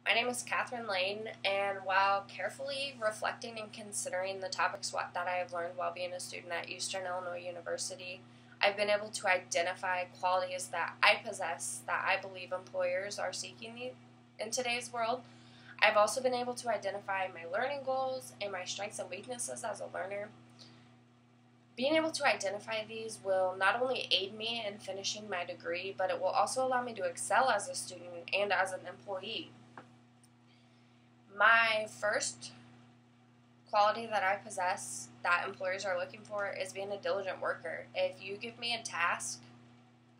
My name is Catherine Lane, and while carefully reflecting and considering the topics that I have learned while being a student at Eastern Illinois University, I've been able to identify qualities that I possess that I believe employers are seeking in today's world. I've also been able to identify my learning goals and my strengths and weaknesses as a learner. Being able to identify these will not only aid me in finishing my degree, but it will also allow me to excel as a student and as an employee. My first quality that I possess that employers are looking for is being a diligent worker. If you give me a task,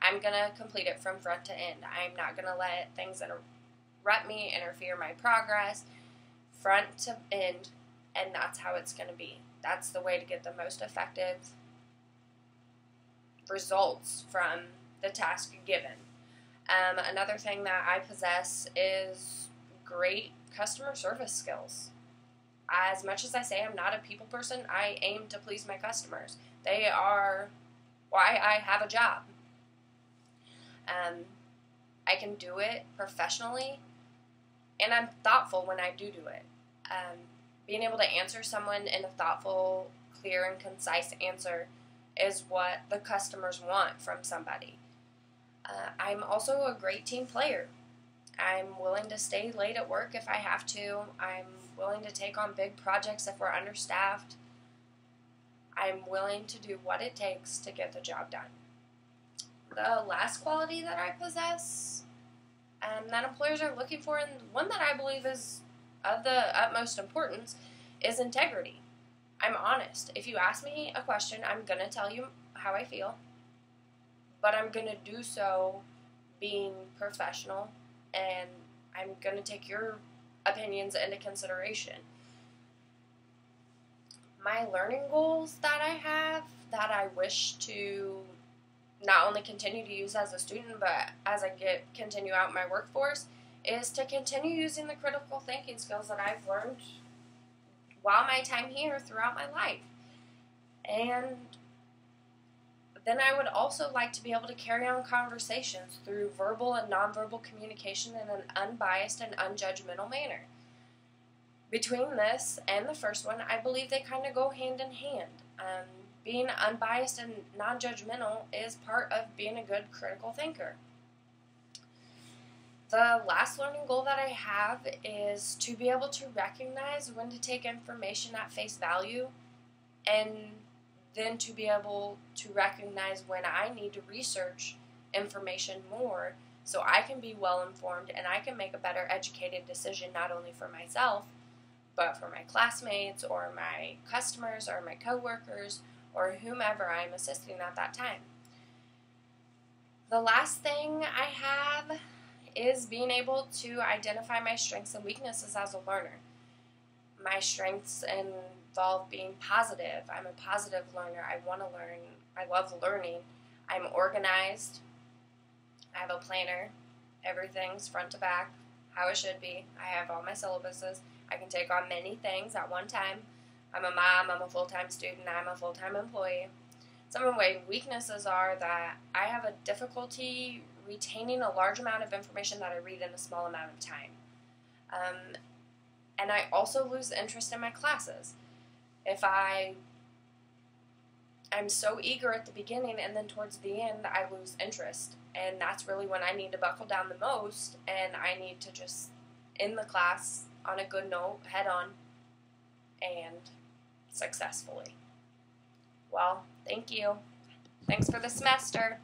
I'm going to complete it from front to end. I'm not going to let things interrupt me, interfere my progress, front to end, and that's how it's going to be. That's the way to get the most effective results from the task given. Another thing that I possess is great customer service skills. As much as I say I'm not a people person, I aim to please my customers. They are why I have a job. I can do it professionally, and I'm thoughtful when I do it. Being able to answer someone in a thoughtful, clear, and concise answer is what the customers want from somebody. I'm also a great team player. I'm willing to stay late at work if I have to. I'm willing to take on big projects if we're understaffed. I'm willing to do what it takes to get the job done. The last quality that I possess that employers are looking for, and one that I believe is of the utmost importance, is integrity. I'm honest. If you ask me a question, I'm going to tell you how I feel, but I'm going to do so being professional, and I'm going to take your opinions into consideration. My learning goals that I have, that I wish to not only continue to use as a student, but as I continue out my workforce, is to continue using the critical thinking skills that I've learned while my time here throughout my life. And then I would also like to be able to carry on conversations through verbal and nonverbal communication in an unbiased and unjudgmental manner. Between this and the first one, I believe they kind of go hand in hand. Being unbiased and non-judgmental is part of being a good critical thinker. The last learning goal that I have is to be able to recognize when to take information at face value, and then to be able to recognize when I need to research information more so I can be well informed and I can make a better educated decision, not only for myself, but for my classmates or my customers or my coworkers or whomever I'm assisting at that time. The last thing I have is being able to identify my strengths and weaknesses as a learner. My strengths involve being positive. I'm a positive learner. I want to learn. I love learning. I'm organized. I have a planner. Everything's front to back, how it should be. I have all my syllabuses. I can take on many things at one time. I'm a mom. I'm a full-time student. I'm a full-time employee. Some of my weaknesses are that I have a difficulty retaining a large amount of information that I read in a small amount of time. And I also lose interest in my classes. If I'm so eager at the beginning and then towards the end I lose interest. And that's really when I need to buckle down the most, and I need to just end the class on a good note, head on, and successfully. Well, thank you. Thanks for the semester.